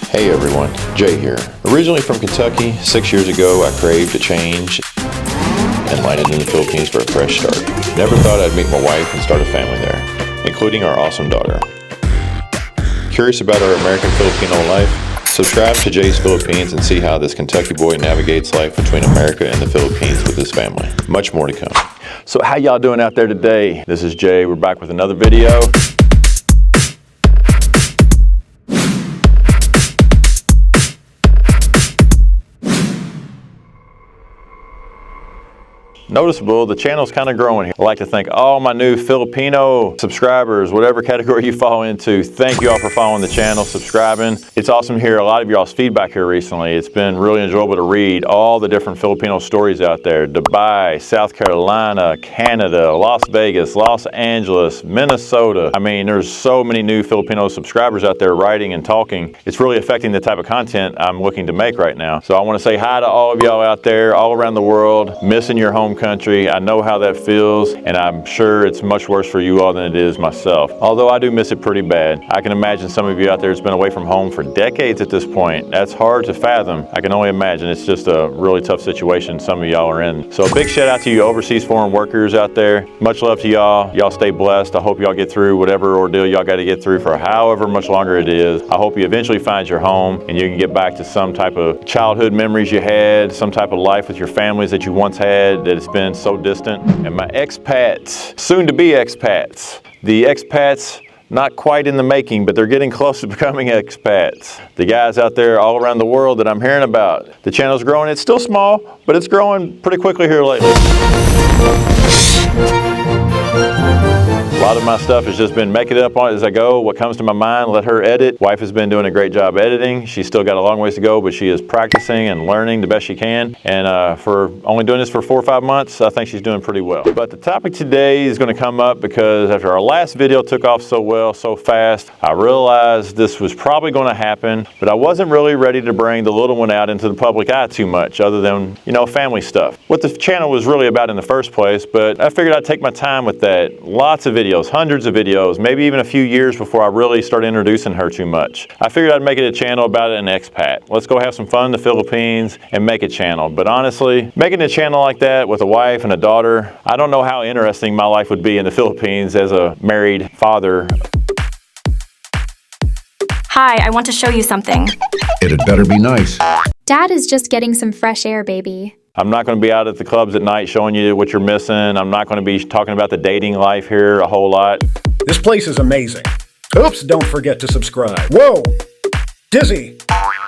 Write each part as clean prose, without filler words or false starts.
Hey everyone, Jay here. Originally from Kentucky, 6 years ago I craved a change and landed in the Philippines for a fresh start. Never thought I'd meet my wife and start a family there, including our awesome daughter. Curious about our American Filipino life? Subscribe to Jay's Philippines and see how this Kentucky boy navigates life between America and the Philippines with his family. Much more to come. So how y'all doing out there today? This is Jay. We're back with another video. Noticeable, the channel's kind of growing here. I'd like to thank all my new Filipino subscribers, whatever category you fall into. Thank you all for following the channel, subscribing. It's awesome to hear a lot of y'all's feedback here recently. It's been really enjoyable to read all the different Filipino stories out there. Dubai, South Carolina, Canada, Las Vegas, Los Angeles, Minnesota. I mean, there's so many new Filipino subscribers out there writing and talking. It's really affecting the type of content I'm looking to make right now. So I want to say hi to all of y'all out there, all around the world, missing your home country. I know how that feels, and I'm sure it's much worse for you all than it is myself. Although I do miss it pretty bad. I can imagine some of you out there that's been away from home for decades at this point. That's hard to fathom. I can only imagine. It's just a really tough situation some of y'all are in. So a big shout out to you overseas foreign workers out there. Much love to y'all. Y'all stay blessed. I hope y'all get through whatever ordeal y'all got to get through for however much longer it is. I hope you eventually find your home and you can get back to some type of childhood memories you had, some type of life with your families that you once had that it's been so distant. And my expats, soon to be expats. The expats, not quite in the making, but they're getting close to becoming expats. The guys out there all around the world that I'm hearing about. The channel's growing. It's still small, but it's growing pretty quickly here lately. A lot of my stuff has just been making it up on it as I go. What comes to my mind, let her edit. Wife has been doing a great job editing. She's still got a long ways to go, but she is practicing and learning the best she can. And for only doing this for 4 or 5 months, I think she's doing pretty well. But the topic today is going to come up because after our last video took off so well, so fast, I realized this was probably going to happen, but I wasn't really ready to bring the little one out into the public eye too much, other than, you know, family stuff. What the channel was really about in the first place, but I figured I'd take my time with that. Lots of videos. Hundreds of videos, maybe even a few years before I really started introducing her too much. I figured I'd make it a channel about an expat. Let's go have some fun in the Philippines and make a channel. But honestly, making a channel like that with a wife and a daughter, I don't know how interesting my life would be in the Philippines as a married father. Hi, I want to show you something. It had better be nice. Dad is just getting some fresh air, baby. I'm not going to be out at the clubs at night showing you what you're missing. I'm not going to be talking about the dating life here a whole lot. This place is amazing. Oops, don't forget to subscribe. Whoa! Dizzy!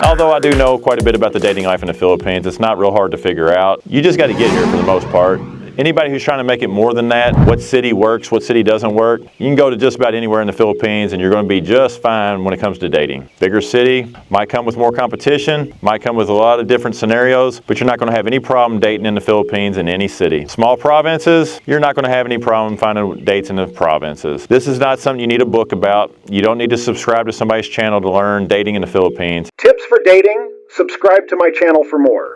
Although I do know quite a bit about the dating life in the Philippines, it's not real hard to figure out. You just got to get here for the most part. Anybody who's trying to make it more than that, what city works, what city doesn't work, you can go to just about anywhere in the Philippines and you're going to be just fine when it comes to dating. Bigger city might come with more competition, might come with a lot of different scenarios, but you're not going to have any problem dating in the Philippines in any city. Small provinces, you're not going to have any problem finding dates in the provinces. This is not something you need a book about. You don't need to subscribe to somebody's channel to learn dating in the Philippines. Tips for dating? Subscribe to my channel for more.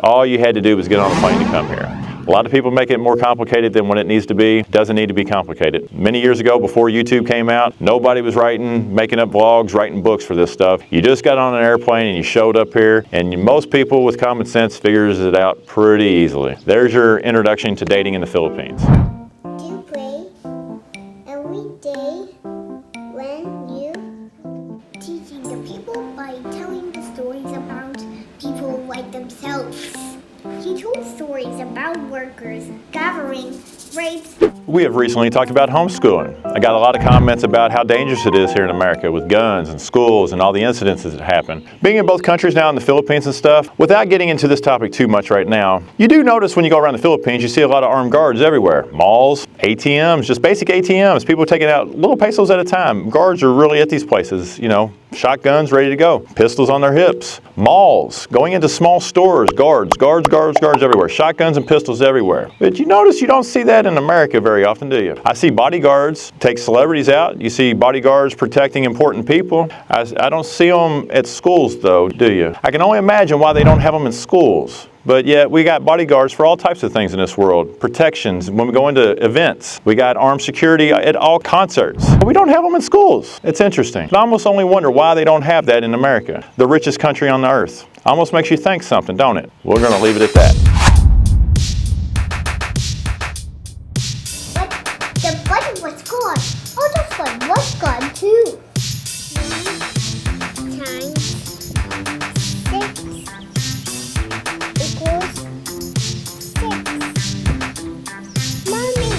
All you had to do was get on a plane to come here. A lot of people make it more complicated than what it needs to be. It doesn't need to be complicated. Many years ago, before YouTube came out, nobody was making up vlogs, writing books for this stuff. You just got on an airplane and you showed up here, and most people with common sense figures it out pretty easily. There's your introduction to dating in the Philippines. Do you pray every day when you teaching the people by telling the stories about people like themselves? He told stories about workers, gathering, rapes. We have recently talked about homeschooling. I got a lot of comments about how dangerous it is here in America with guns and schools and all the incidences that happen. Being in both countries now in the Philippines and stuff, without getting into this topic too much right now, you do notice when you go around the Philippines, you see a lot of armed guards everywhere. Malls, ATMs, just basic ATMs. People are taking out little pesos at a time. Guards are really at these places, you know, shotguns ready to go, pistols on their hips. Malls, going into small stores, guards everywhere, shotguns and pistols everywhere. But you notice you don't see that in America very often, do you? I see bodyguards take celebrities out. You see bodyguards protecting important people. I don't see them at schools though, do you? I can only imagine why they don't have them in schools. But yet we got bodyguards for all types of things in this world. Protections when we go into events. We got armed security at all concerts. But we don't have them in schools. It's interesting. I almost only wonder why they don't have that in America, the richest country on the earth. Almost makes you think something, don't it? We're going to leave it at that. But the button was gone. Oh, the fun was gone too. 3 times 6 equals 6. Mommy.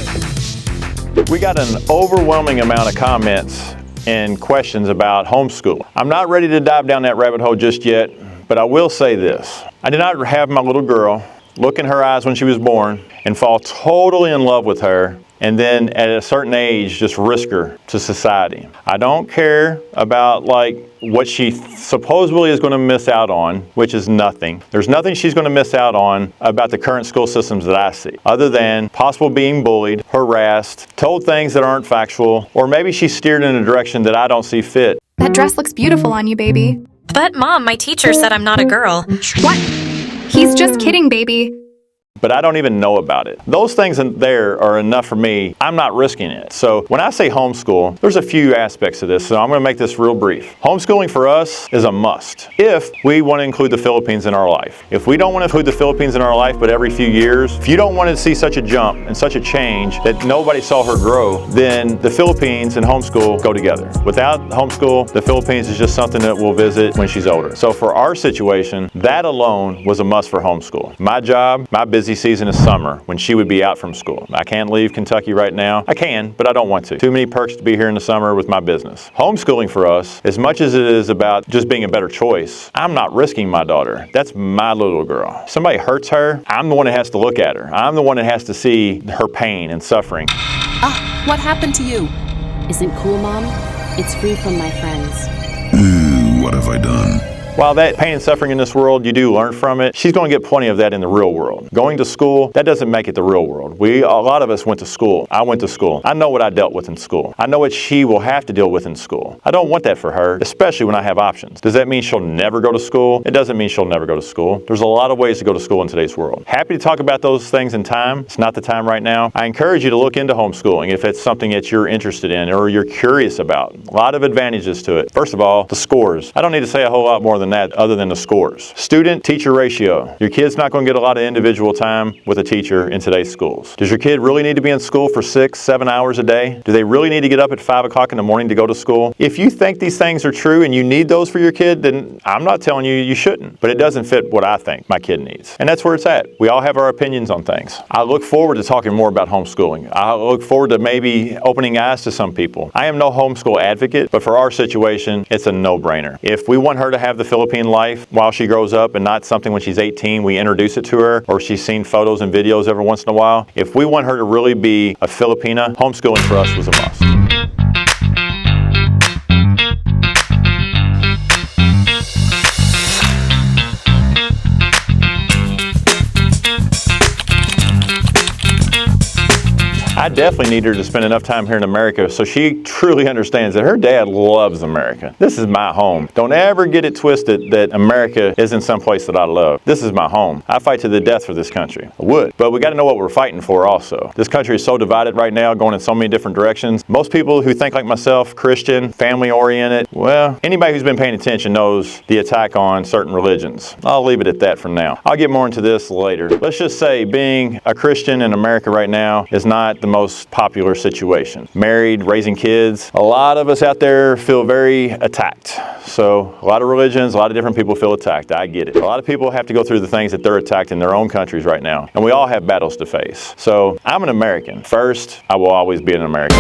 We got an overwhelming amount of comments and questions about homeschool. I'm not ready to dive down that rabbit hole just yet, but I will say this. I did not have my little girl look in her eyes when she was born and fall totally in love with her and then at a certain age just risk her to society. I don't care about what she supposedly is going to miss out on, which is nothing. There's nothing she's going to miss out on about the current school systems that I see, other than possible being bullied, harassed, told things that aren't factual, or maybe she's steered in a direction that I don't see fit. That dress looks beautiful on you, baby. But Mom, my teacher said I'm not a girl. What? He's just kidding, baby. But I don't even know about it. Those things in there are enough for me. I'm not risking it. So when I say homeschool, there's a few aspects of this, so I'm going to make this real brief. Homeschooling for us is a must if we want to include the Philippines in our life. If we don't want to include the Philippines in our life, but every few years, if you don't want to see such a jump and such a change that nobody saw her grow, then the Philippines and homeschool go together. Without homeschool, the Philippines is just something that we'll visit when she's older. So for our situation, that alone was a must for homeschool. My job, my busy season is summer when she would be out from school. I can't leave Kentucky right now. I can, but I don't want to. Too many perks to be here in the summer with my business. Homeschooling for us, as much as it is about just being a better choice, I'm not risking my daughter. That's my little girl. If somebody hurts her, I'm the one that has to look at her. I'm the one that has to see her pain and suffering. Ah, what happened to you? Isn't cool, Mom? It's free from my friends. What have I done? While that pain and suffering in this world, you do learn from it, she's going to get plenty of that in the real world. Going to school, that doesn't make it the real world. A lot of us went to school. I went to school. I know what I dealt with in school. I know what she will have to deal with in school. I don't want that for her, especially when I have options. Does that mean she'll never go to school? It doesn't mean she'll never go to school. There's a lot of ways to go to school in today's world. Happy to talk about those things in time. It's not the time right now. I encourage you to look into homeschooling if it's something that you're interested in or you're curious about. A lot of advantages to it. First of all, the scores. I don't need to say a whole lot more than that other than the scores. Student-teacher ratio. Your kid's not going to get a lot of individual time with a teacher in today's schools. Does your kid really need to be in school for 6-7 hours a day? Do they really need to get up at 5 o'clock in the morning to go to school? If you think these things are true and you need those for your kid, then I'm not telling you you shouldn't. But it doesn't fit what I think my kid needs. And that's where it's at. We all have our opinions on things. I look forward to talking more about homeschooling. I look forward to maybe opening eyes to some people. I am no homeschool advocate, but for our situation, it's a no-brainer. If we want her to have the Philippine life while she grows up and not something when she's 18 we introduce it to her or she's seen photos and videos every once in a while, if we want her to really be a Filipina, homeschooling for us was a must. I definitely need her to spend enough time here in America so she truly understands that her dad loves America. This is my home. Don't ever get it twisted that America isn't someplace that I love. This is my home. I fight to the death for this country. I would. But we got to know what we're fighting for also. This country is so divided right now, going in so many different directions. Most people who think like myself, Christian, family-oriented, well, anybody who's been paying attention knows the attack on certain religions. I'll leave it at that for now. I'll get more into this later. Let's just say being a Christian in America right now is not the most popular situation. Married, raising kids, a lot of us out there feel very attacked. So a lot of religions, a lot of different people feel attacked. I get it. A lot of people have to go through the things that they're attacked in their own countries right now. And we all have battles to face. So I'm an American. First, I will always be an American.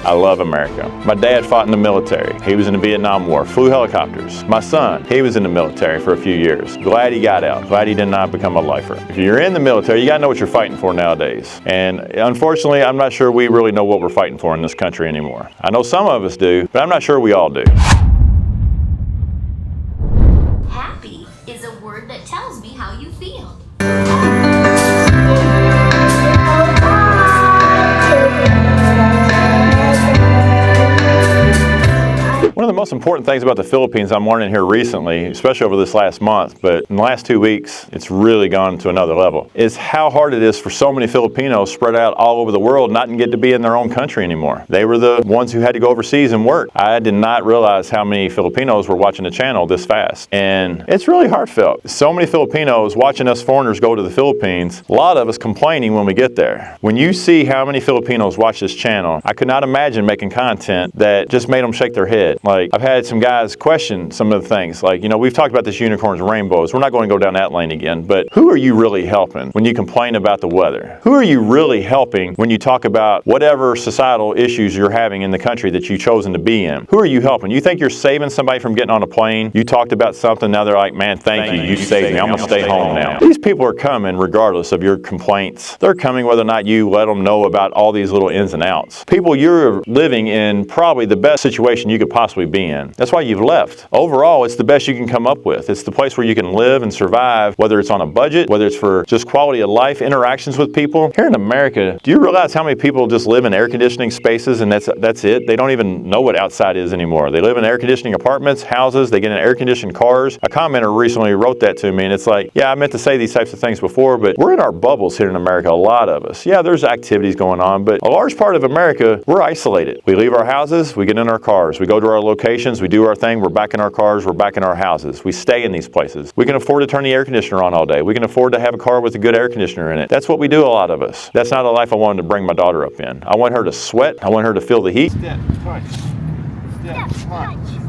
I love America. My dad fought in the military. He was in the Vietnam War, flew helicopters. My son, he was in the military for a few years. Glad he got out. Glad he did not become a lifer. If you're in the military, you gotta know what you're fighting for nowadays. And unfortunately, I'm not sure we really know what we're fighting for in this country anymore. I know some of us do, but I'm not sure we all do. Happy is a word that tells me how you feel. One One of the most important things about the Philippines I'm learning here recently, especially over this last month, but in the last 2 weeks, it's really gone to another level, is how hard it is for so many Filipinos spread out all over the world not to get to be in their own country anymore. They were the ones who had to go overseas and work. I did not realize how many Filipinos were watching the channel this fast. And it's really heartfelt. So many Filipinos watching us foreigners go to the Philippines, a lot of us complaining when we get there. When you see how many Filipinos watch this channel, I could not imagine making content that just made them shake their head. Like, I've had some guys question some of the things. Like, you know, we've talked about this unicorns and rainbows. We're not going to go down that lane again, but who are you really helping when you complain about the weather? Who are you really helping when you talk about whatever societal issues you're having in the country that you've chosen to be in? Who are you helping? You think you're saving somebody from getting on a plane? You talked about something, now they're like, man, thank you, you saved me. I'm going to stay home now. These people are coming regardless of your complaints. They're coming whether or not you let them know about all these little ins and outs. People, you're living in probably the best situation you could possibly be in. That's why you've left. Overall, it's the best you can come up with. It's the place where you can live and survive, whether it's on a budget, whether it's for just quality of life, interactions with people. Here in America, do you realize how many people just live in air conditioning spaces and that's it? They don't even know what outside is anymore. They live in air conditioning apartments, houses, they get in air conditioned cars. A commenter recently wrote that to me and it's like, yeah, I meant to say these types of things before, but we're in our bubbles here in America, a lot of us. Yeah, there's activities going on, but a large part of America, we're isolated. We leave our houses, we get in our cars, we go to our locations, we do our thing, we're back in our cars, we're back in our houses. We stay in these places. We can afford to turn the air conditioner on all day. We can afford to have a car with a good air conditioner in it. That's what we do, a lot of us. That's not a life I wanted to bring my daughter up in. I want her to sweat. I want her to feel the heat. Step, punch. Step, punch.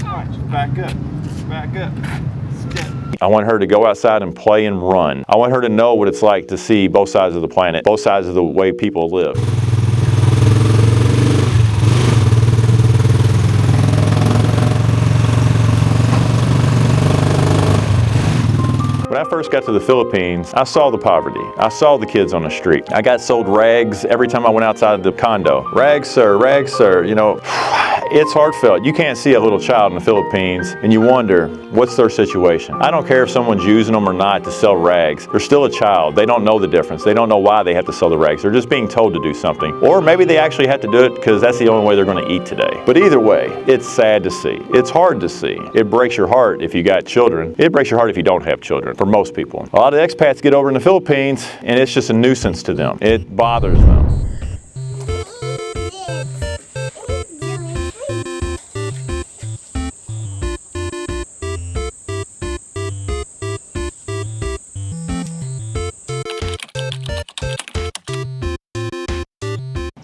Punch. Back up. Back up. Step. I want her to go outside and play and run. I want her to know what it's like to see both sides of the planet, both sides of the way people live. When I first got to the Philippines, I saw the poverty. I saw the kids on the street. I got sold rags every time I went outside the condo. Rags, sir, you know. It's heartfelt. You can't see a little child in the Philippines and you wonder, what's their situation? I don't care if someone's using them or not to sell rags. They're still a child. They don't know the difference. They don't know why they have to sell the rags. They're just being told to do something. Or maybe they actually have to do it because that's the only way they're going to eat today. But either way, it's sad to see. It's hard to see. It breaks your heart if you got children. It breaks your heart if you don't have children, for most people. A lot of expats get over in the Philippines and it's just a nuisance to them. It bothers them.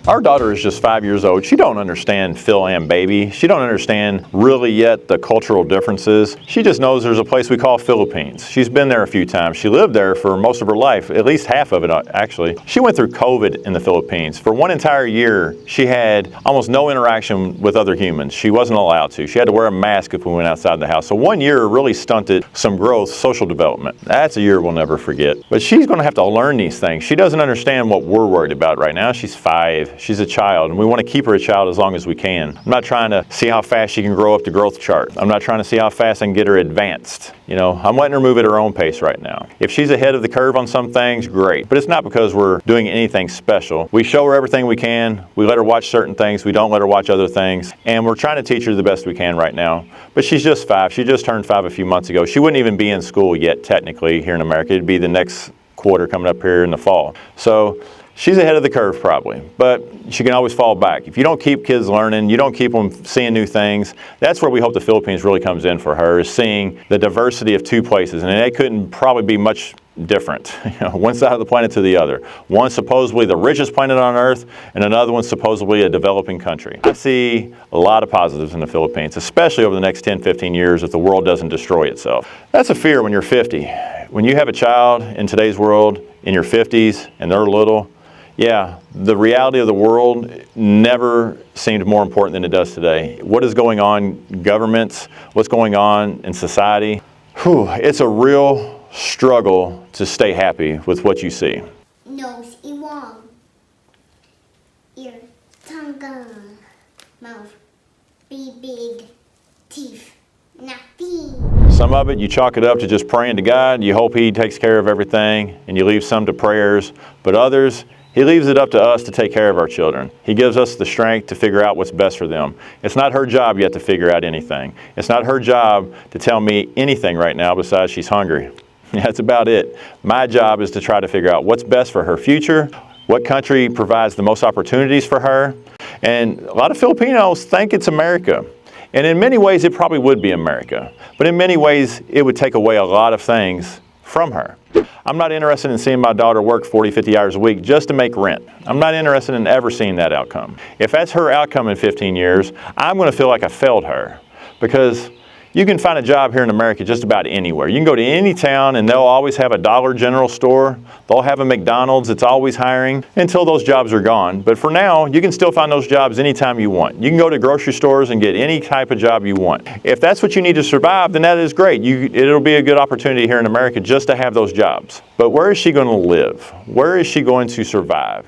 Our daughter is just 5 years old. She don't understand Phil and baby. She don't understand really yet the cultural differences. She just knows there's a place we call Philippines. She's been there a few times. She lived there for most of her life, at least half of it actually. She went through COVID in the Philippines. For one entire year, she had almost no interaction with other humans. She wasn't allowed to. She had to wear a mask if we went outside the house. So 1 year really stunted some growth, social development. That's a year we'll never forget. But she's going to have to learn these things. She doesn't understand what we're worried about right now. She's 5. She's a child, and we want to keep her a child as long as we can. I'm not trying to see how fast she can grow up the growth chart. I'm not trying to see how fast I can get her advanced. You know, I'm letting her move at her own pace right now. If she's ahead of the curve on some things, great. But it's not because we're doing anything special. We show her everything we can. We let her watch certain things. We don't let her watch other things. And we're trying to teach her the best we can right now. But she's just 5. She just turned 5 a few months ago. She wouldn't even be in school yet, technically, here in America. It'd be the next quarter coming up here in the fall. So she's ahead of the curve probably, but she can always fall back. If you don't keep kids learning, you don't keep them seeing new things, that's where we hope the Philippines really comes in for her, is seeing the diversity of 2 places. And they couldn't probably be much different, you know, one side of the planet to the other. One supposedly the richest planet on earth, and another one supposedly a developing country. I see a lot of positives in the Philippines, especially over the next 10, 15 years if the world doesn't destroy itself. That's a fear when you're 50. When you have a child in today's world in your 50s and they're little, yeah, the reality of the world never seemed more important than it does today. What is going on in governments? What's going on in society? It's a real struggle to stay happy with what you see. Nose, iwang. Ear, tongue, mouth, be big, teeth, nothing. Some of it, you chalk it up to just praying to God. You hope He takes care of everything, and you leave some to prayers. But others, He leaves it up to us to take care of our children. He gives us the strength to figure out what's best for them. It's not her job yet to figure out anything. It's not her job to tell me anything right now besides she's hungry. That's about it. My job is to try to figure out what's best for her future, what country provides the most opportunities for her. And a lot of Filipinos think it's America. And in many ways, it probably would be America. But in many ways, it would take away a lot of things from her. I'm not interested in seeing my daughter work 40, 50 hours a week just to make rent. I'm not interested in ever seeing that outcome. If that's her outcome in 15 years, I'm going to feel like I failed her, because you can find a job here in America just about anywhere. You can go to any town and they'll always have a Dollar General store. They'll have a McDonald's. It's always hiring until those jobs are gone. But for now, you can still find those jobs anytime you want. You can go to grocery stores and get any type of job you want. If that's what you need to survive, then that is great. It'll be a good opportunity here in America just to have those jobs. But where is she going to live? Where is she going to survive?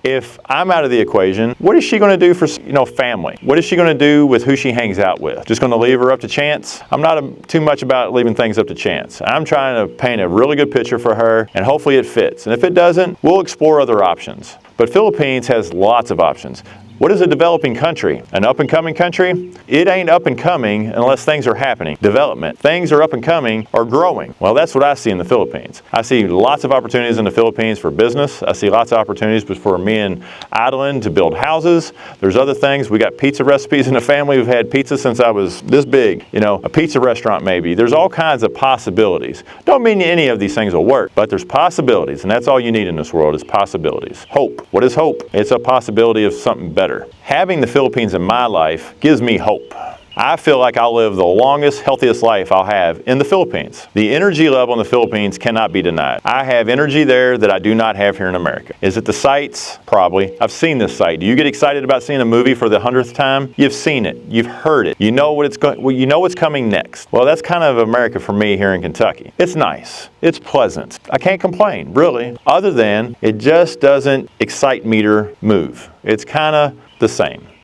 If I'm out of the equation, what is she going to do for, family? What is she going to do with who she hangs out with? Just going to leave her up to chance? I'm not too much about leaving things up to chance. I'm trying to paint a really good picture for her, and hopefully it fits. And if it doesn't, we'll explore other options. But Philippines has lots of options. What is a developing country? An up-and-coming country? It ain't up and coming unless things are happening. Development. Things are up and coming or growing. Well, that's what I see in the Philippines. I see lots of opportunities in the Philippines for business. I see lots of opportunities for me and Adeline to build houses. There's other things. We got pizza recipes in the family. We've had pizza since I was this big. A pizza restaurant maybe. There's all kinds of possibilities. Don't mean any of these things will work, but there's possibilities, and that's all you need in this world is possibilities. Hope. What is hope? It's a possibility of something better. Having the Philippines in my life gives me hope. I feel like I'll live the longest, healthiest life I'll have in the Philippines. The energy level in the Philippines cannot be denied. I have energy there that I do not have here in America. Is it the sights? Probably. I've seen this site. Do you get excited about seeing a movie for the 100th time? You've seen it. You've heard it. You know what's coming next. Well, that's kind of America for me here in Kentucky. It's nice. It's pleasant. I can't complain, really, other than it just doesn't excite me to move. It's kind of the same.